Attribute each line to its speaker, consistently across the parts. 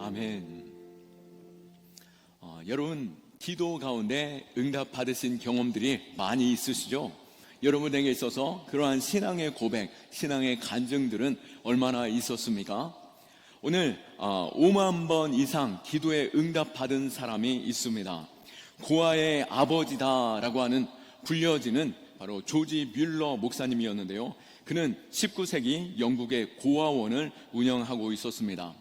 Speaker 1: 아멘. 여러분, 기도 가운데 응답 받으신 경험들이 많이 있으시죠? 여러분에게 있어서 그러한 신앙의 고백, 신앙의 간증들은 얼마나 있었습니까? 오늘 5만 번 이상 기도에 응답 받은 사람이 있습니다. 고아의 아버지다라고 하는 불려지는 바로 조지 뮬러 목사님이었는데요. 그는 19세기 영국의 고아원을 운영하고 있었습니다.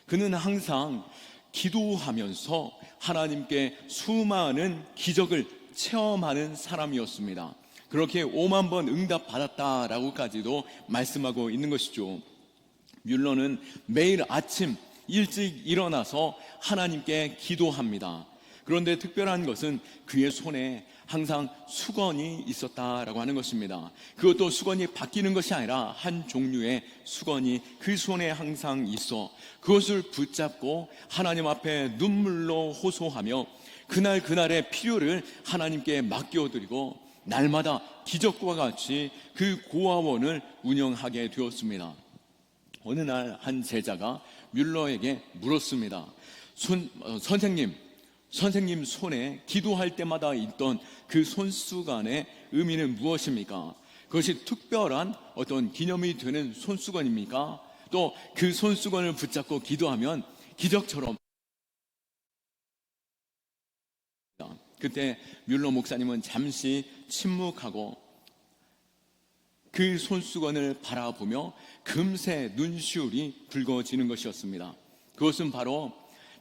Speaker 1: 그는 항상 기도하면서 하나님께 수많은 기적을 체험하는 사람이었습니다. 그렇게 5만 번 응답 받았다라고까지도 말씀하고 있는 것이죠. 뮬러는 매일 아침 일찍 일어나서 하나님께 기도합니다. 그런데 특별한 것은 그의 손에 항상 수건이 있었다라고 하는 것입니다. 그것도 수건이 바뀌는 것이 아니라 한 종류의 수건이 그 손에 항상 있어 그것을 붙잡고 하나님 앞에 눈물로 호소하며 그날의 필요를 하나님께 맡겨드리고 날마다 기적과 같이 그 고아원을 운영하게 되었습니다. 어느 날 한 제자가 뮬러에게 물었습니다. 선생님 손에 기도할 때마다 있던 그 손수건의 의미는 무엇입니까? 그것이 특별한 어떤 기념이 되는 손수건입니까? 또 그 손수건을 붙잡고 기도하면 기적처럼. 그때 뮬러 목사님은 잠시 침묵하고 그 손수건을 바라보며 금세 눈시울이 붉어지는 것이었습니다. 그것은 바로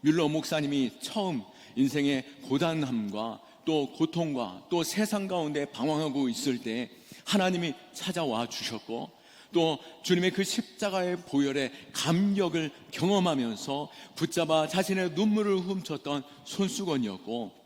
Speaker 1: 뮬러 목사님이 처음 인생의 고단함과 또 고통과 또 세상 가운데 방황하고 있을 때 하나님이 찾아와 주셨고 또 주님의 그 십자가의 보혈의 감격을 경험하면서 붙잡아 자신의 눈물을 훔쳤던 손수건이었고,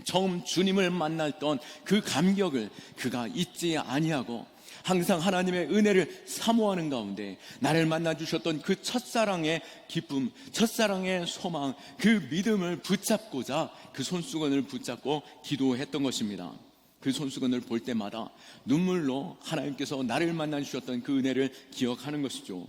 Speaker 1: 처음 주님을 만났던 그 감격을 그가 잊지 아니하고 항상 하나님의 은혜를 사모하는 가운데 나를 만나주셨던 그 첫사랑의 기쁨, 첫사랑의 소망, 그 믿음을 붙잡고자 그 손수건을 붙잡고 기도했던 것입니다. 그 손수건을 볼 때마다 눈물로 하나님께서 나를 만나주셨던 그 은혜를 기억하는 것이죠.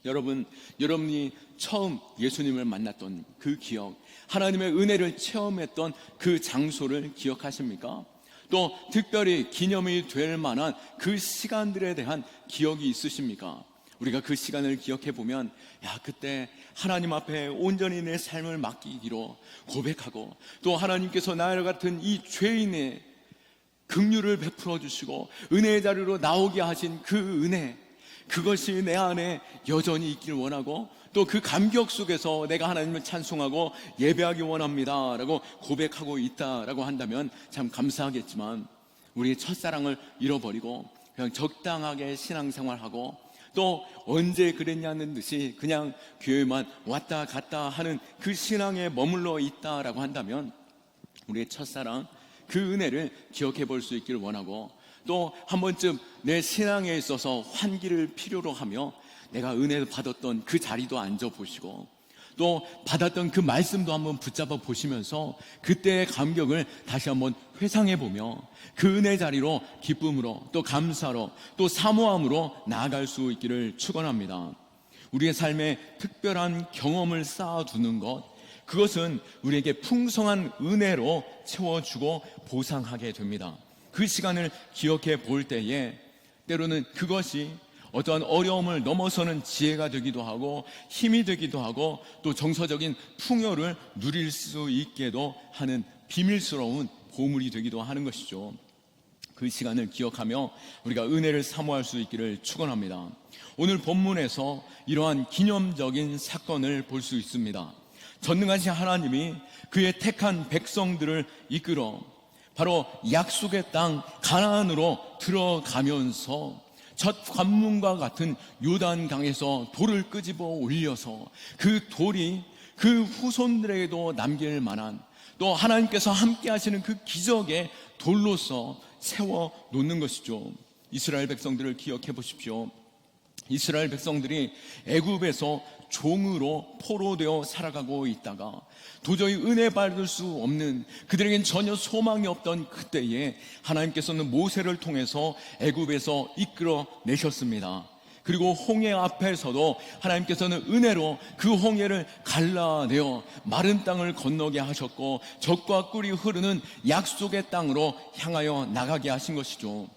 Speaker 1: 여러분이 처음 예수님을 만났던 그 기억, 하나님의 은혜를 체험했던 그 장소를 기억하십니까? 또 특별히 기념이 될 만한 그 시간들에 대한 기억이 있으십니까? 우리가 그 시간을 기억해 보면 그때 하나님 앞에 온전히 내 삶을 맡기기로 고백하고 또 하나님께서 나와 같은 이 죄인의 긍휼을 베풀어 주시고 은혜의 자리로 나오게 하신 그 은혜, 그것이 내 안에 여전히 있길 원하고 또 그 감격 속에서 내가 하나님을 찬송하고 예배하기 원합니다 라고 고백하고 있다라고 한다면 참 감사하겠지만, 우리의 첫사랑을 잃어버리고 그냥 적당하게 신앙생활하고 또 언제 그랬냐는 듯이 그냥 교회만 왔다 갔다 하는 그 신앙에 머물러 있다라고 한다면 우리의 첫사랑, 그 은혜를 기억해 볼 수 있기를 원하고, 또 한 번쯤 내 신앙에 있어서 환기를 필요로 하며 내가 은혜를 받았던 그 자리도 앉아보시고 또 받았던 그 말씀도 한번 붙잡아 보시면서 그때의 감격을 다시 한번 회상해 보며 그 은혜 자리로 기쁨으로 또 감사로 또 사모함으로 나아갈 수 있기를 축원합니다. 우리의 삶에 특별한 경험을 쌓아두는 것, 그것은 우리에게 풍성한 은혜로 채워주고 보상하게 됩니다. 그 시간을 기억해 볼 때에 때로는 그것이 어떠한 어려움을 넘어서는 지혜가 되기도 하고 힘이 되기도 하고 또 정서적인 풍요를 누릴 수 있게도 하는 비밀스러운 보물이 되기도 하는 것이죠. 그 시간을 기억하며 우리가 은혜를 사모할 수 있기를 축원합니다. 오늘 본문에서 이러한 기념적인 사건을 볼 수 있습니다. 전능하신 하나님이 그의 택한 백성들을 이끌어 바로 약속의 땅 가나안으로 들어가면서 첫 관문과 같은 요단강에서 돌을 끄집어 올려서 그 돌이 그 후손들에게도 남길 만한, 또 하나님께서 함께 하시는 그 기적의 돌로서 세워 놓는 것이죠. 이스라엘 백성들을 기억해 보십시오. 이스라엘 백성들이 애굽에서 종으로 포로되어 살아가고 있다가 도저히 은혜 받을 수 없는, 그들에겐 전혀 소망이 없던 그때에 하나님께서는 모세를 통해서 애굽에서 이끌어 내셨습니다. 그리고 홍해 앞에서도 하나님께서는 은혜로 그 홍해를 갈라내어 마른 땅을 건너게 하셨고 젖과 꿀이 흐르는 약속의 땅으로 향하여 나가게 하신 것이죠.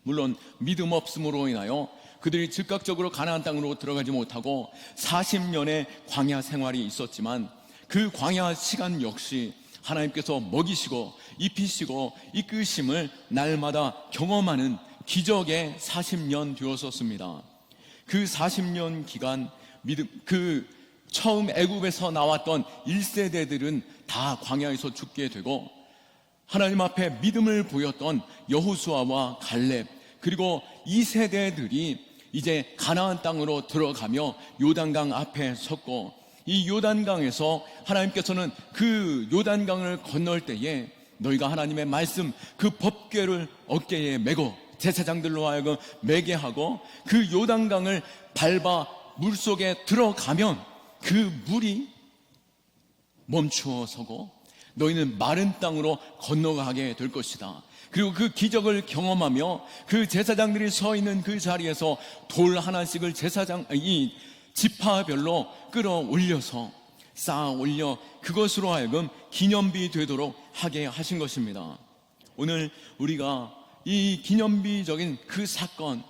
Speaker 1: 물론 믿음 없음으로 인하여 그들이 즉각적으로 가나안 땅으로 들어가지 못하고 40년의 광야 생활이 있었지만 그 광야 시간 역시 하나님께서 먹이시고 입히시고 이끄심을 날마다 경험하는 기적의 40년 되었었습니다. 그 40년 기간 그 처음 애굽에서 나왔던 1세대들은 다 광야에서 죽게 되고 하나님 앞에 믿음을 보였던 여호수아와 갈렙 그리고 2세대들이 이제 가나안 땅으로 들어가며 요단강 앞에 섰고 이 요단강에서 하나님께서는 그 요단강을 건널 때에 너희가 하나님의 말씀 그 법궤를 어깨에 메고 제사장들로 하여금 매게 하고 그 요단강을 밟아 물속에 들어가면 그 물이 멈추어 서고 너희는 마른 땅으로 건너가게 될 것이다. 그리고 그 기적을 경험하며 그 제사장들이 서 있는 그 자리에서 돌 하나씩을 이 지파별로 끌어올려서 쌓아 올려 그것으로 하여금 기념비 되도록 하게 하신 것입니다. 오늘 우리가 이 기념비적인 그 사건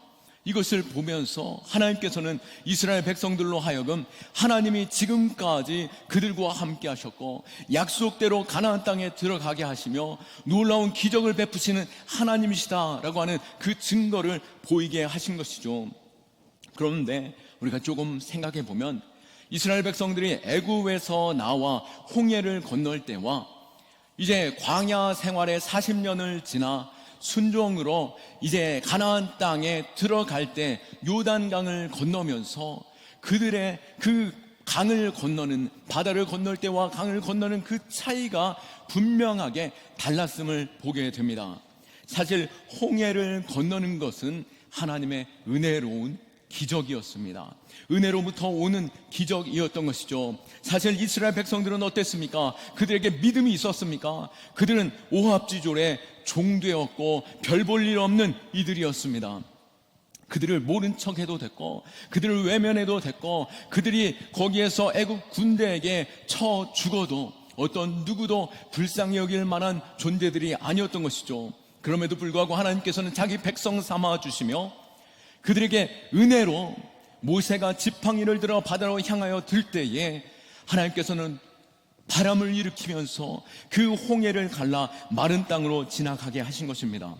Speaker 1: 이것을 보면서 하나님께서는 이스라엘 백성들로 하여금 하나님이 지금까지 그들과 함께 하셨고 약속대로 가나안 땅에 들어가게 하시며 놀라운 기적을 베푸시는 하나님이시다라고 하는 그 증거를 보이게 하신 것이죠. 그런데 우리가 조금 생각해 보면 이스라엘 백성들이 애굽에서 나와 홍해를 건널 때와 이제 광야 생활의 40년을 지나 순종으로 이제 가나안 땅에 들어갈 때 요단강을 건너면서 그들의 그 강을 건너는 바다를 건널 때와 강을 건너는 그 차이가 분명하게 달랐음을 보게 됩니다. 사실 홍해를 건너는 것은 하나님의 은혜로운 기적이었습니다. 은혜로부터 오는 기적이었던 것이죠. 사실 이스라엘 백성들은 어땠습니까? 그들에게 믿음이 있었습니까? 그들은 오합지졸의 종되었고 별 볼 일 없는 이들이었습니다. 그들을 모른 척해도 됐고 그들을 외면해도 됐고 그들이 거기에서 애국 군대에게 쳐 죽어도 어떤 누구도 불쌍히 여길 만한 존재들이 아니었던 것이죠. 그럼에도 불구하고 하나님께서는 자기 백성 삼아 주시며 그들에게 은혜로 모세가 지팡이를 들어 바다로 향하여 들 때에 하나님께서는 바람을 일으키면서 그 홍해를 갈라 마른 땅으로 지나가게 하신 것입니다.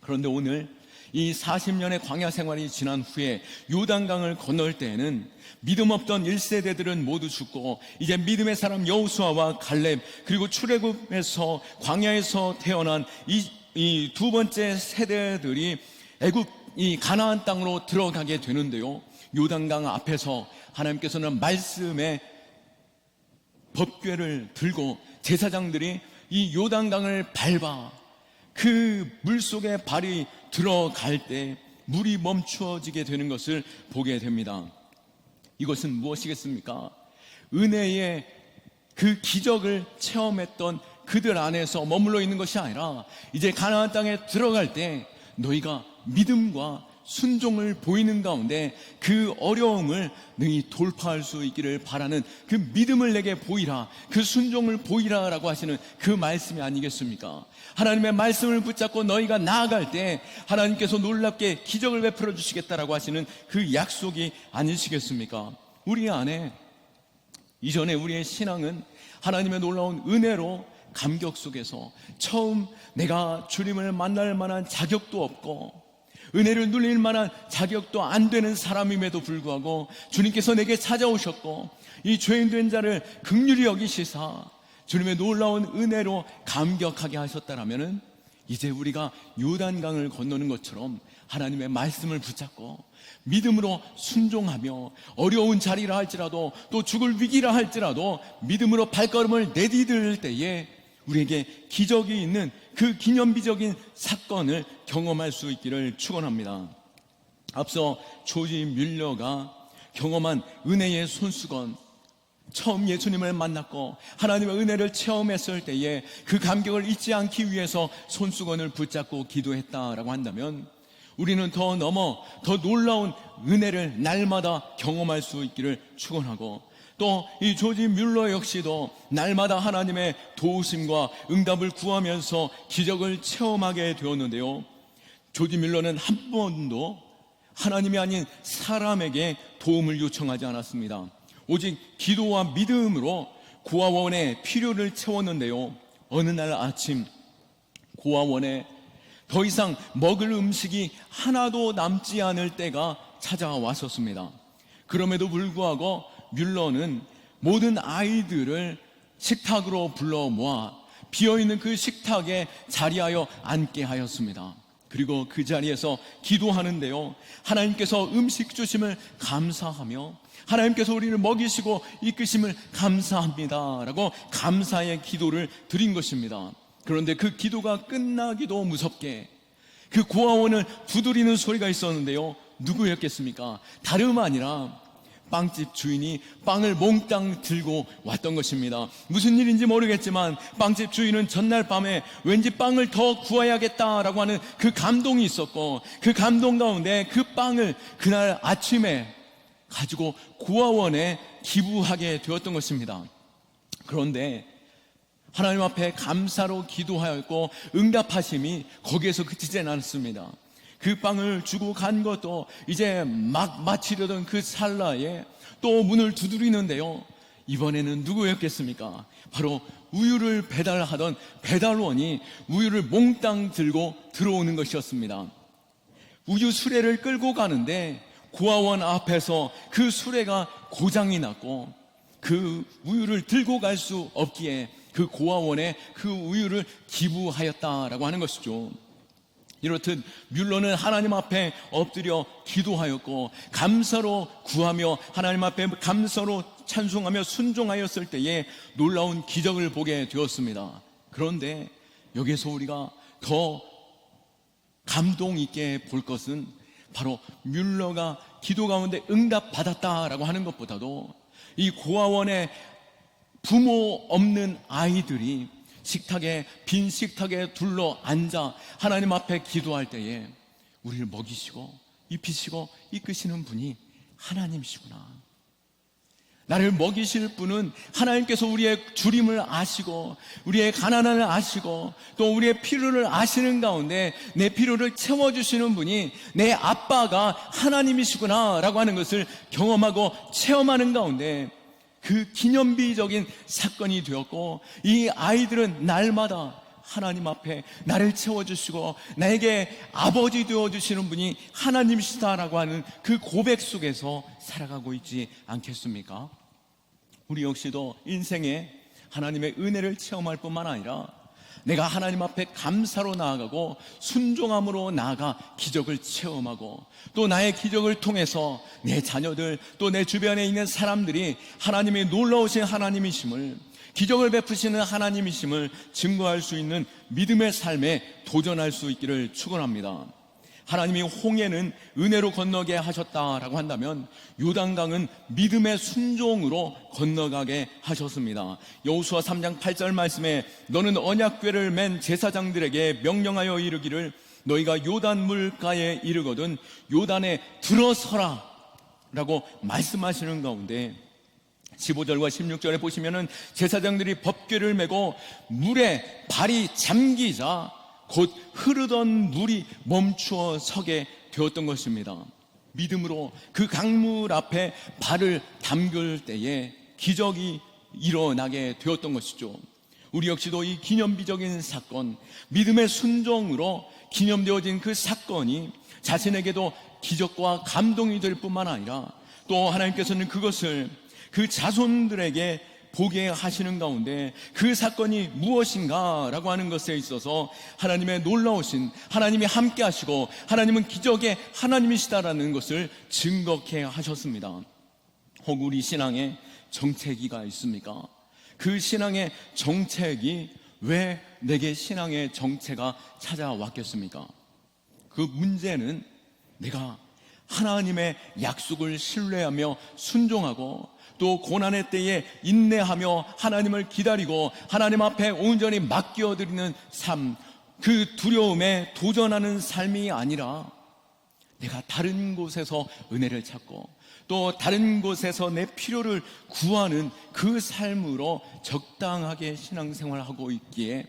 Speaker 1: 그런데 오늘 이 40년의 광야 생활이 지난 후에 요단강을 건널 때에는 믿음 없던 1세대들은 모두 죽고 이제 믿음의 사람 여호수아와 갈렙 그리고 출애굽에서 광야에서 태어난 이 두 번째 세대들이 애굽 이 가나안 땅으로 들어가게 되는데요. 요단강 앞에서 하나님께서는 말씀의 법궤를 들고 제사장들이 이 요단강을 밟아 그 물속에 발이 들어갈 때 물이 멈추어지게 되는 것을 보게 됩니다. 이것은 무엇이겠습니까? 은혜의 그 기적을 체험했던 그들 안에서 머물러 있는 것이 아니라 이제 가나안 땅에 들어갈 때 너희가 믿음과 순종을 보이는 가운데 그 어려움을 능히 돌파할 수 있기를 바라는 그 믿음을 내게 보이라, 그 순종을 보이라 라고 하시는 그 말씀이 아니겠습니까? 하나님의 말씀을 붙잡고 너희가 나아갈 때 하나님께서 놀랍게 기적을 베풀어 주시겠다라고 하시는 그 약속이 아니시겠습니까? 우리 안에 이전에 우리의 신앙은 하나님의 놀라운 은혜로 감격 속에서 처음 내가 주님을 만날 만한 자격도 없고 은혜를 누릴 만한 자격도 안 되는 사람임에도 불구하고 주님께서 내게 찾아오셨고 이 죄인된 자를 긍휼히 여기시사 주님의 놀라운 은혜로 감격하게 하셨다라면은 이제 우리가 요단강을 건너는 것처럼 하나님의 말씀을 붙잡고 믿음으로 순종하며 어려운 자리라 할지라도 또 죽을 위기라 할지라도 믿음으로 발걸음을 내디딜 때에 우리에게 기적이 있는 그 기념비적인 사건을 경험할 수 있기를 축원합니다. 앞서 조지 뮬러가 경험한 은혜의 손수건, 처음 예수님을 만났고 하나님의 은혜를 체험했을 때에 그 감격을 잊지 않기 위해서 손수건을 붙잡고 기도했다라고 한다면 우리는 더 넘어 더 놀라운 은혜를 날마다 경험할 수 있기를 축원하고, 또 이 조지 뮬러 역시도 날마다 하나님의 도우심과 응답을 구하면서 기적을 체험하게 되었는데요. 조지 뮬러는 한 번도 하나님이 아닌 사람에게 도움을 요청하지 않았습니다. 오직 기도와 믿음으로 고아원의 필요를 채웠는데요. 어느 날 아침 고아원에 더 이상 먹을 음식이 하나도 남지 않을 때가 찾아왔었습니다. 그럼에도 불구하고 뮬러는 모든 아이들을 식탁으로 불러 모아 비어있는 그 식탁에 자리하여 앉게 하였습니다. 그리고 그 자리에서 기도하는데요, 하나님께서 음식 주심을 감사하며 하나님께서 우리를 먹이시고 이끄심을 감사합니다 라고 감사의 기도를 드린 것입니다. 그런데 그 기도가 끝나기도 무섭게 그 고아원을 두드리는 소리가 있었는데요, 누구였겠습니까? 다름 아니라 빵집 주인이 빵을 몽땅 들고 왔던 것입니다. 무슨 일인지 모르겠지만 빵집 주인은 전날 밤에 왠지 빵을 더 구워야겠다라고 하는 그 감동이 있었고, 그 감동 가운데 그 빵을 그날 아침에 가지고 고아원에 기부하게 되었던 것입니다. 그런데 하나님 앞에 감사로 기도하였고 응답하심이 거기에서 그치지 않았습니다. 그 빵을 주고 간 것도 이제 막 마치려던 그 찰나에 또 문을 두드리는데요, 이번에는 누구였겠습니까? 바로 우유를 배달하던 배달원이 우유를 몽땅 들고 들어오는 것이었습니다. 우유 수레를 끌고 가는데 고아원 앞에서 그 수레가 고장이 났고 그 우유를 들고 갈 수 없기에 그 고아원에 그 우유를 기부하였다라고 하는 것이죠. 이렇듯 뮬러는 하나님 앞에 엎드려 기도하였고 감사로 구하며 하나님 앞에 감사로 찬송하며 순종하였을 때에 놀라운 기적을 보게 되었습니다. 그런데 여기서 우리가 더 감동 있게 볼 것은 바로 뮬러가 기도 가운데 응답받았다라고 하는 것보다도 이 고아원에 부모 없는 아이들이 빈 식탁에 둘러 앉아 하나님 앞에 기도할 때에 우리를 먹이시고 입히시고 이끄시는 분이 하나님이시구나. 나를 먹이실 분은 하나님께서 우리의 주림을 아시고 우리의 가난함을 아시고 또 우리의 필요를 아시는 가운데 내 필요를 채워주시는 분이 내 아빠가 하나님이시구나 라고 하는 것을 경험하고 체험하는 가운데 그 기념비적인 사건이 되었고, 이 아이들은 날마다 하나님 앞에 나를 채워주시고 나에게 아버지 되어주시는 분이 하나님이시다라고 하는 그 고백 속에서 살아가고 있지 않겠습니까? 우리 역시도 인생에 하나님의 은혜를 체험할 뿐만 아니라 내가 하나님 앞에 감사로 나아가고 순종함으로 나아가 기적을 체험하고 또 나의 기적을 통해서 내 자녀들 또 내 주변에 있는 사람들이 하나님의 놀라우신 하나님이심을, 기적을 베푸시는 하나님이심을 증거할 수 있는 믿음의 삶에 도전할 수 있기를 축원합니다. 하나님이 홍해는 은혜로 건너게 하셨다라고 한다면 요단강은 믿음의 순종으로 건너가게 하셨습니다. 여호수아 3장 8절 말씀에 너는 언약궤를 맨 제사장들에게 명령하여 이르기를 너희가 요단 물가에 이르거든 요단에 들어서라 라고 말씀하시는 가운데 15절과 16절에 보시면은 제사장들이 법궤를 메고 물에 발이 잠기자 곧 흐르던 물이 멈추어 서게 되었던 것입니다. 믿음으로 그 강물 앞에 발을 담글 때에 기적이 일어나게 되었던 것이죠. 우리 역시도 이 기념비적인 사건, 믿음의 순종으로 기념되어진 그 사건이 자신에게도 기적과 감동이 될 뿐만 아니라 또 하나님께서는 그것을 그 자손들에게 보게 하시는 가운데 그 사건이 무엇인가 라고 하는 것에 있어서 하나님의 놀라우신, 하나님이 함께 하시고 하나님은 기적의 하나님이시다라는 것을 증거케 하셨습니다. 혹 우리 신앙에 정체기가 있습니까? 그 신앙의 정체기, 왜 내게 신앙의 정체가 찾아왔겠습니까? 그 문제는 내가 하나님의 약속을 신뢰하며 순종하고 또 고난의 때에 인내하며 하나님을 기다리고 하나님 앞에 온전히 맡겨드리는 삶, 그 두려움에 도전하는 삶이 아니라 내가 다른 곳에서 은혜를 찾고 또 다른 곳에서 내 필요를 구하는 그 삶으로 적당하게 신앙생활을 하고 있기에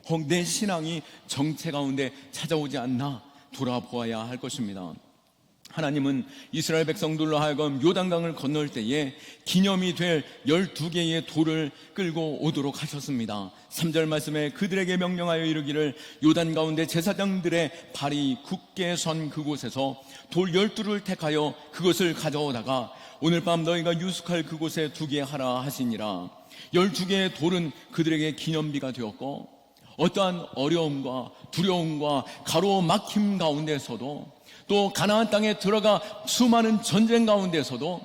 Speaker 1: 혹 내 신앙이 정체 가운데 찾아오지 않나 돌아보아야 할 것입니다. 하나님은 이스라엘 백성들로 하여금 요단강을 건널 때에 기념이 될 12개의 돌을 끌고 오도록 하셨습니다. 3절 말씀에 그들에게 명령하여 이르기를 요단 가운데 제사장들의 발이 굳게 선 그곳에서 돌 12를 택하여 그것을 가져오다가 오늘 밤 너희가 유숙할 그곳에 두게 하라 하시니라. 12개의 돌은 그들에게 기념비가 되었고 어떠한 어려움과 두려움과 가로막힘 가운데서도 또 가나안 땅에 들어가 수많은 전쟁 가운데서도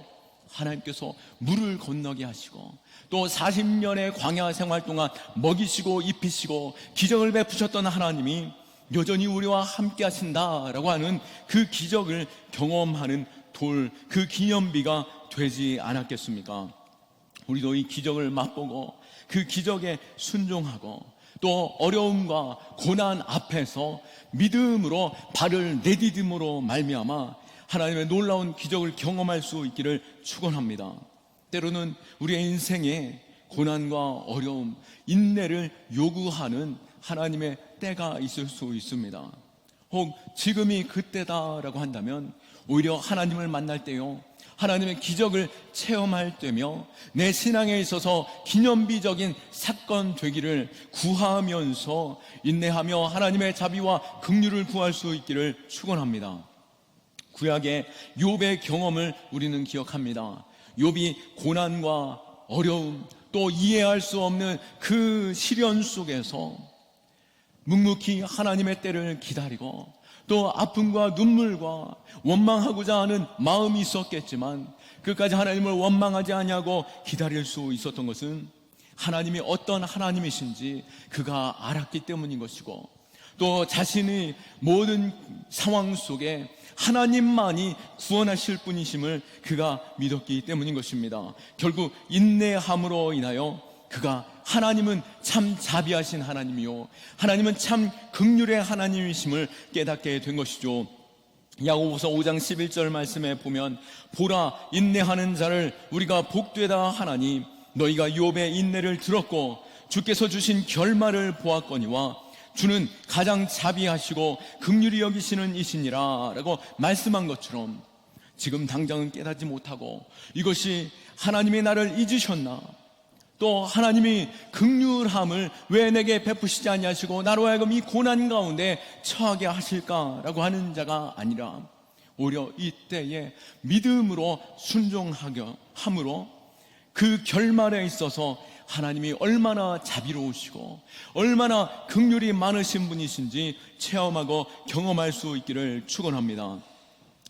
Speaker 1: 하나님께서 물을 건너게 하시고 또 40년의 광야 생활 동안 먹이시고 입히시고 기적을 베푸셨던 하나님이 여전히 우리와 함께 하신다라고 하는 그 기적을 경험하는 돌, 그 기념비가 되지 않았겠습니까? 우리도 이 기적을 맛보고 그 기적에 순종하고 또 어려움과 고난 앞에서 믿음으로 발을 내디딤으로 말미암아 하나님의 놀라운 기적을 경험할 수 있기를 축원합니다. 때로는 우리의 인생에 고난과 어려움, 인내를 요구하는 하나님의 때가 있을 수 있습니다. 혹 지금이 그때다라고 한다면 오히려 하나님을 만날 때요, 하나님의 기적을 체험할 때며 내 신앙에 있어서 기념비적인 사건 되기를 구하면서 인내하며 하나님의 자비와 긍휼을 구할 수 있기를 축원합니다. 구약의 욥의 경험을 우리는 기억합니다. 욥이 고난과 어려움 또 이해할 수 없는 그 시련 속에서 묵묵히 하나님의 때를 기다리고 또 아픔과 눈물과 원망하고자 하는 마음이 있었겠지만 끝까지 하나님을 원망하지 아니하고 기다릴 수 있었던 것은 하나님이 어떤 하나님이신지 그가 알았기 때문인 것이고 또 자신의 모든 상황 속에 하나님만이 구원하실 분이심을 그가 믿었기 때문인 것입니다. 결국 인내함으로 인하여 그가 하나님은 참 자비하신 하나님이요 하나님은 참 긍휼의 하나님이심을 깨닫게 된 것이죠. 야고보서 5장 11절 말씀에 보면 보라 인내하는 자를 우리가 복되다 하나니 너희가 욥의 인내를 들었고 주께서 주신 결말을 보았거니와 주는 가장 자비하시고 긍휼히 여기시는 이시니라 라고 말씀한 것처럼 지금 당장은 깨닫지 못하고 이것이 하나님이 나를 잊으셨나 또 하나님이 긍휼함을 왜 내게 베푸시지 아니하시고 나로 하여금 이 고난 가운데 처하게 하실까라고 하는 자가 아니라 오히려 이때에 믿음으로 순종함으로 그 결말에 있어서 하나님이 얼마나 자비로우시고 얼마나 긍휼이 많으신 분이신지 체험하고 경험할 수 있기를 축원합니다.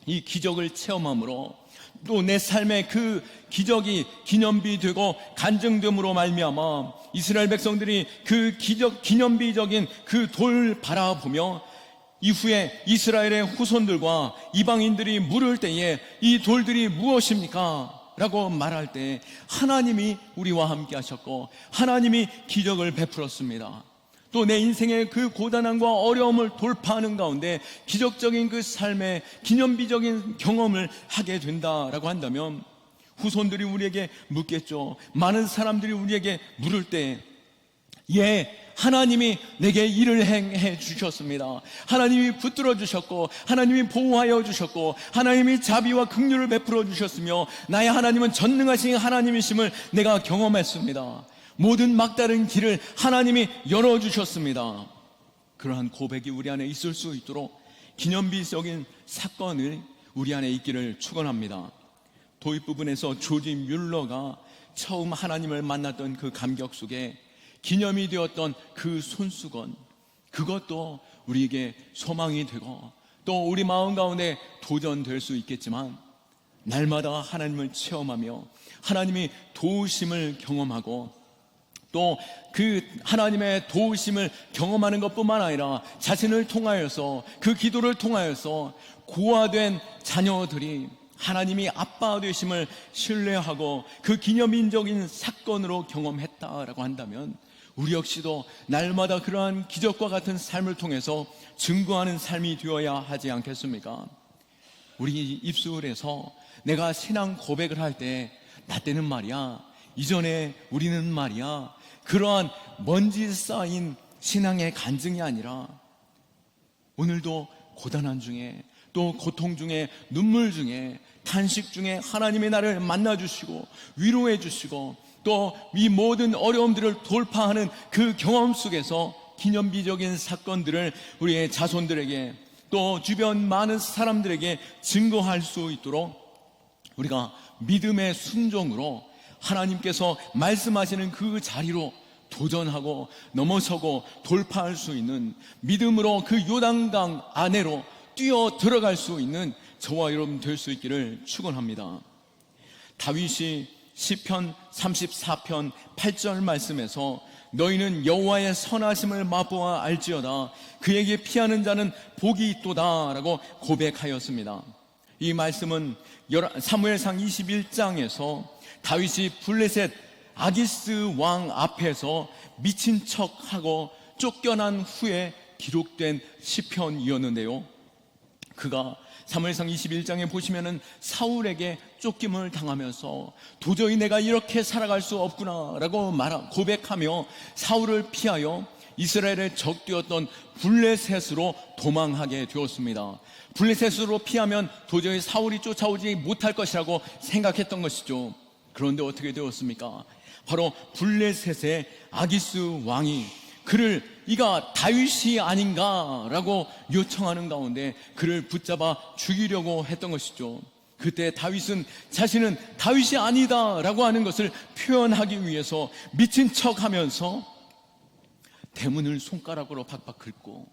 Speaker 1: 이 기적을 체험함으로 또 내 삶에 그 기적이 기념비 되고 간증됨으로 말미암아 이스라엘 백성들이 그 기적 기념비적인 그 돌 바라보며 이후에 이스라엘의 후손들과 이방인들이 물을 때에 이 돌들이 무엇입니까? 라고 말할 때 하나님이 우리와 함께 하셨고 하나님이 기적을 베풀었습니다. 또 내 인생의 그 고단함과 어려움을 돌파하는 가운데 기적적인 그 삶의 기념비적인 경험을 하게 된다라고 한다면 후손들이 우리에게 묻겠죠. 많은 사람들이 우리에게 물을 때 하나님이 내게 일을 행해 주셨습니다. 하나님이 붙들어 주셨고 하나님이 보호하여 주셨고 하나님이 자비와 긍휼을 베풀어 주셨으며 나의 하나님은 전능하신 하나님이심을 내가 경험했습니다. 모든 막다른 길을 하나님이 열어주셨습니다. 그러한 고백이 우리 안에 있을 수 있도록 기념비적인 사건을 우리 안에 있기를 축원합니다. 도입 부분에서 조지 뮬러가 처음 하나님을 만났던 그 감격 속에 기념이 되었던 그 손수건, 그것도 우리에게 소망이 되고 또 우리 마음 가운데 도전될 수 있겠지만 날마다 하나님을 체험하며 하나님이 도우심을 경험하고 또 그 하나님의 도우심을 경험하는 것뿐만 아니라 자신을 통하여서 그 기도를 통하여서 고아된 자녀들이 하나님이 아빠 되심을 신뢰하고 그 기념인적인 사건으로 경험했다라고 한다면 우리 역시도 날마다 그러한 기적과 같은 삶을 통해서 증거하는 삶이 되어야 하지 않겠습니까? 우리 입술에서 내가 신앙 고백을 할 때, 나 때는 말이야, 이전에 우리는 말이야, 그러한 먼지 쌓인 신앙의 간증이 아니라 오늘도 고단한 중에, 또 고통 중에, 눈물 중에, 탄식 중에 하나님의 나를 만나주시고 위로해 주시고 또 이 모든 어려움들을 돌파하는 그 경험 속에서 기념비적인 사건들을 우리의 자손들에게 또 주변 많은 사람들에게 증거할 수 있도록 우리가 믿음의 순종으로 하나님께서 말씀하시는 그 자리로 도전하고 넘어서고 돌파할 수 있는, 믿음으로 그 요단강 안으로 뛰어 들어갈 수 있는 저와 여러분 될 수 있기를 축원합니다. 다윗이 시편 34편 8절 말씀에서 너희는 여호와의 선하심을 맛보아 알지어다 그에게 피하는 자는 복이 있도다 라고 고백하였습니다. 이 말씀은 사무엘상 21장에서 다윗이 블레셋 아기스 왕 앞에서 미친 척하고 쫓겨난 후에 기록된 시편이었는데요, 그가 사무엘상 21장에 보시면은 사울에게 쫓김을 당하면서 도저히 내가 이렇게 살아갈 수 없구나 라고 고백하며 사울을 피하여 이스라엘의 적되었던 블레셋으로 도망하게 되었습니다. 블레셋으로 피하면 도저히 사울이 쫓아오지 못할 것이라고 생각했던 것이죠. 그런데 어떻게 되었습니까? 바로 블레셋의 아기스 왕이 그를 이가 다윗이 아닌가라고 요청하는 가운데 그를 붙잡아 죽이려고 했던 것이죠. 그때 다윗은 자신은 다윗이 아니다라고 하는 것을 표현하기 위해서 미친 척하면서 대문을 손가락으로 박박 긁고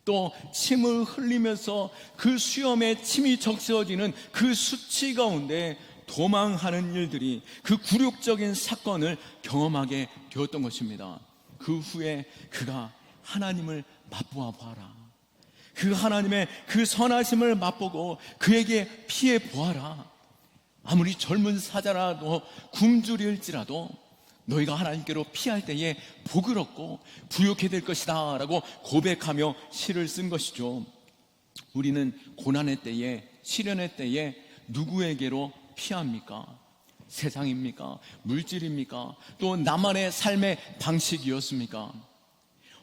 Speaker 1: 또 침을 흘리면서 그 수염에 침이 적셔지는 그 수치 가운데 도망하는 일들이, 그 굴욕적인 사건을 경험하게 되었던 것입니다. 그 후에 그가 하나님을 맛보아 보아라, 그 하나님의 그 선하심을 맛보고 그에게 피해 보아라. 아무리 젊은 사자라도 굶주릴지라도 너희가 하나님께로 피할 때에 복을 얻고 부욕해 될 것이다 라고 고백하며 시를 쓴 것이죠. 우리는 고난의 때에, 시련의 때에 누구에게로 피합니까? 세상입니까? 물질입니까? 또 나만의 삶의 방식이었습니까?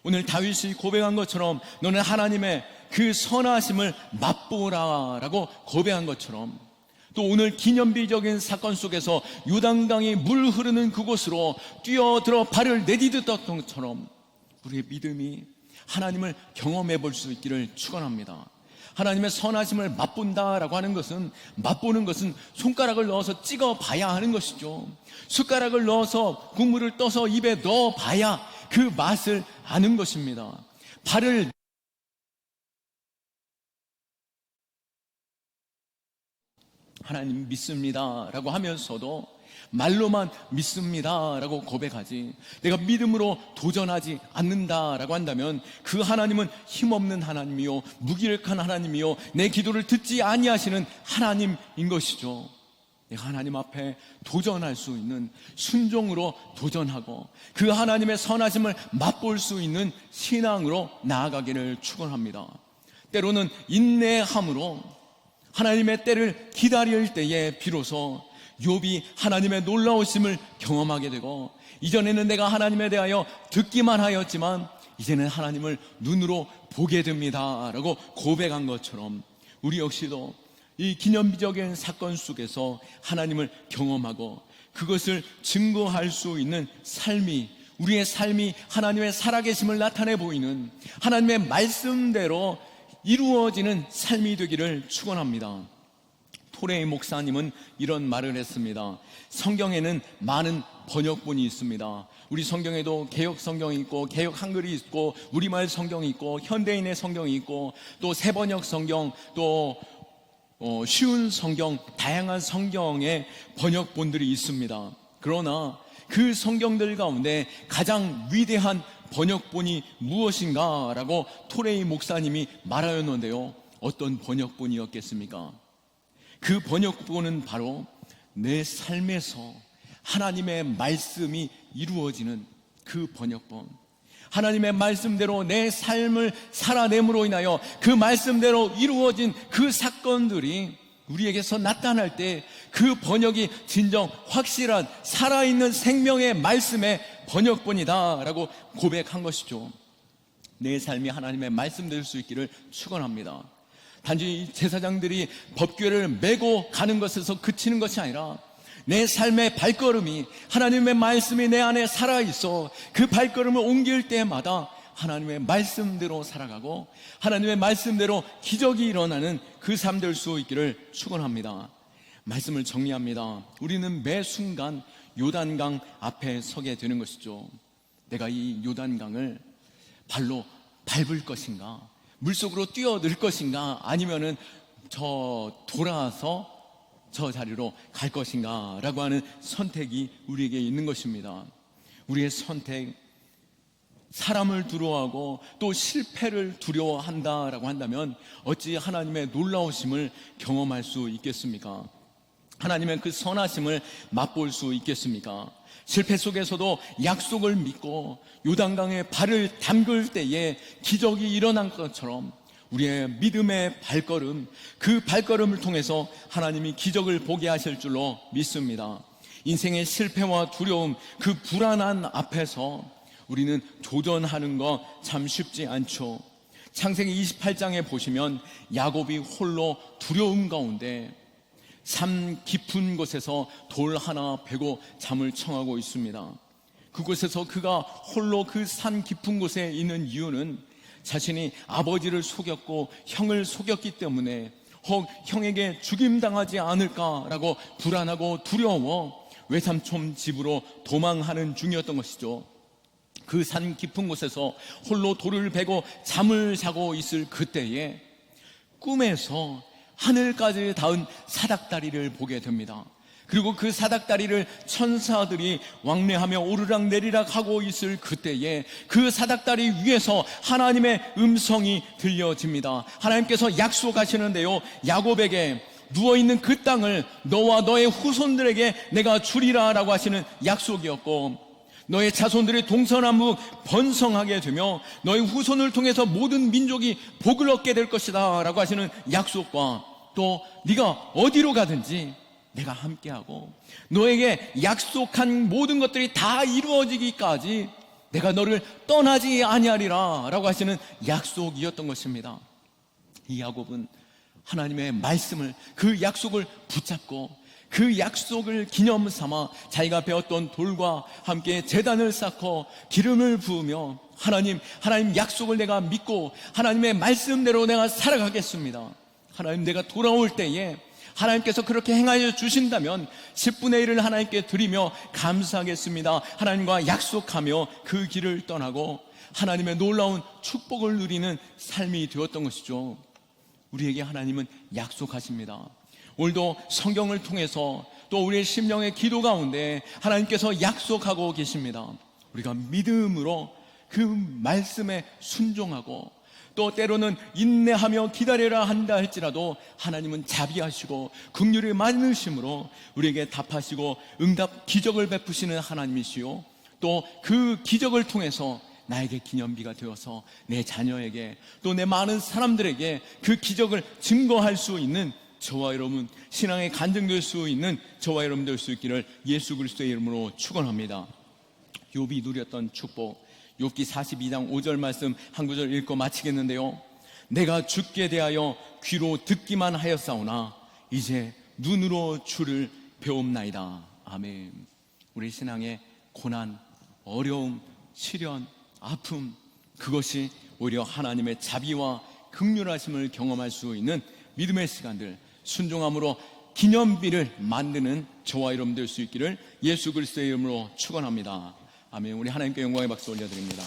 Speaker 1: 오늘 다윗이 고백한 것처럼 너는 하나님의 그 선하심을 맛보라 라고 고백한 것처럼, 또 오늘 기념비적인 사건 속에서 요단강이 물 흐르는 그곳으로 뛰어들어 발을 내디뎠던 것처럼 우리의 믿음이 하나님을 경험해 볼 수 있기를 축원합니다. 하나님의 선하심을 맛본다라고 하는 것은, 맛보는 것은 손가락을 넣어서 찍어 봐야 하는 것이죠. 숟가락을 넣어서 국물을 떠서 입에 넣어 봐야 그 맛을 아는 것입니다. 발을 하나님 믿습니다 라고 하면서도 말로만 믿습니다 라고 고백하지, 내가 믿음으로 도전하지 않는다 라고 한다면 그 하나님은 힘없는 하나님이요 무기력한 하나님이요 내 기도를 듣지 아니하시는 하나님인 것이죠. 내가 하나님 앞에 도전할 수 있는, 순종으로 도전하고 그 하나님의 선하심을 맛볼 수 있는 신앙으로 나아가기를 축원합니다. 때로는 인내함으로 하나님의 때를 기다릴 때에 비로소 욥이 하나님의 놀라우심을 경험하게 되고, 이전에는 내가 하나님에 대하여 듣기만 하였지만 이제는 하나님을 눈으로 보게 됩니다 라고 고백한 것처럼 우리 역시도 이 기념비적인 사건 속에서 하나님을 경험하고 그것을 증거할 수 있는 삶이, 우리의 삶이 하나님의 살아계심을 나타내 보이는, 하나님의 말씀대로 이루어지는 삶이 되기를 축원합니다. 토레이 목사님은 이런 말을 했습니다. 성경에는 많은 번역본이 있습니다. 우리 성경에도 개역 성경이 있고 개역 한글이 있고 우리말 성경이 있고 현대인의 성경이 있고 또 새번역 성경, 또 쉬운 성경, 다양한 성경의 번역본들이 있습니다. 그러나 그 성경들 가운데 가장 위대한 번역본이 무엇인가 라고 토레이 목사님이 말하였는데요, 어떤 번역본이었겠습니까? 그 번역본은 바로 내 삶에서 하나님의 말씀이 이루어지는 그 번역본, 하나님의 말씀대로 내 삶을 살아냄으로 인하여 그 말씀대로 이루어진 그 사건들이 우리에게서 나타날 때 그 번역이 진정 확실한 살아있는 생명의 말씀의 번역본이다 라고 고백한 것이죠. 내 삶이 하나님의 말씀될 수 있기를 축원합니다. 단지 제사장들이 법궤를 메고 가는 것에서 그치는 것이 아니라 내 삶의 발걸음이 하나님의 말씀이 내 안에 살아있어 그 발걸음을 옮길 때마다 하나님의 말씀대로 살아가고 하나님의 말씀대로 기적이 일어나는 그 삶 될 수 있기를 축원합니다. 말씀을 정리합니다. 우리는 매 순간 요단강 앞에 서게 되는 것이죠. 내가 이 요단강을 발로 밟을 것인가, 물속으로 뛰어들 것인가, 아니면은 돌아서 저 자리로 갈 것인가 라고 하는 선택이 우리에게 있는 것입니다. 우리의 선택, 사람을 두려워하고 또 실패를 두려워한다라고 한다면 어찌 하나님의 놀라우심을 경험할 수 있겠습니까? 하나님의 그 선하심을 맛볼 수 있겠습니까? 실패 속에서도 약속을 믿고 요단강에 발을 담글 때에 기적이 일어난 것처럼 우리의 믿음의 발걸음, 그 발걸음을 통해서 하나님이 기적을 보게 하실 줄로 믿습니다. 인생의 실패와 두려움, 그 불안한 앞에서 우리는 도전하는 거 참 쉽지 않죠. 창세기 28장에 보시면 야곱이 홀로 두려움 가운데 산 깊은 곳에서 돌 하나 베고 잠을 청하고 있습니다. 그곳에서 그가 홀로 그 산 깊은 곳에 있는 이유는 자신이 아버지를 속였고 형을 속였기 때문에 혹 형에게 죽임당하지 않을까라고 불안하고 두려워 외삼촌 집으로 도망하는 중이었던 것이죠. 그 산 깊은 곳에서 홀로 돌을 베고 잠을 자고 있을 그때에 꿈에서 하늘까지 닿은 사닥다리를 보게 됩니다. 그리고 그 사닥다리를 천사들이 왕래하며 오르락내리락 하고 있을 그때에 그 사닥다리 위에서 하나님의 음성이 들려집니다. 하나님께서 약속하시는데요, 야곱에게 누워있는 그 땅을 너와 너의 후손들에게 내가 주리라 라고 하시는 약속이었고, 너의 자손들이 동서남북 번성하게 되며 너의 후손을 통해서 모든 민족이 복을 얻게 될 것이다 라고 하시는 약속과, 또 네가 어디로 가든지 내가 함께하고 너에게 약속한 모든 것들이 다 이루어지기까지 내가 너를 떠나지 아니하리라 라고 하시는 약속이었던 것입니다. 이 야곱은 하나님의 말씀을, 그 약속을 붙잡고 그 약속을 기념 삼아 자기가 배웠던 돌과 함께 제단을 쌓고 기름을 부으며 하나님 약속을 내가 믿고 하나님의 말씀대로 내가 살아가겠습니다. 하나님, 내가 돌아올 때에 하나님께서 그렇게 행하여 주신다면 10분의 1을 하나님께 드리며 감사하겠습니다. 하나님과 약속하며 그 길을 떠나고 하나님의 놀라운 축복을 누리는 삶이 되었던 것이죠. 우리에게 하나님은 약속하십니다. 오늘도 성경을 통해서 또 우리의 심령의 기도 가운데 하나님께서 약속하고 계십니다. 우리가 믿음으로 그 말씀에 순종하고 또 때로는 인내하며 기다려라 한다 할지라도 하나님은 자비하시고 긍휼이 많으심으로 우리에게 답하시고 응답 기적을 베푸시는 하나님이시요, 또 그 기적을 통해서 나에게 기념비가 되어서 내 자녀에게 또 내 많은 사람들에게 그 기적을 증거할 수 있는 저와 여러분, 신앙에 간증될 수 있는 저와 여러분 될 수 있기를 예수 그리스도의 이름으로 축원합니다. 욥이 누렸던 축복, 욥기 42장 5절 말씀 한 구절 읽고 마치겠는데요, 내가 주께 대하여 귀로 듣기만 하였사오나 이제 눈으로 주를 배움나이다. 아멘. 우리 신앙의 고난, 어려움, 시련, 아픔, 그것이 오히려 하나님의 자비와 긍휼하심을 경험할 수 있는 믿음의 시간들, 순종함으로 기념비를 만드는 저와 여러분 될 수 있기를 예수 그리스도의 이름으로 축원합니다. 아멘. 우리 하나님께 영광의 박수 올려드립니다.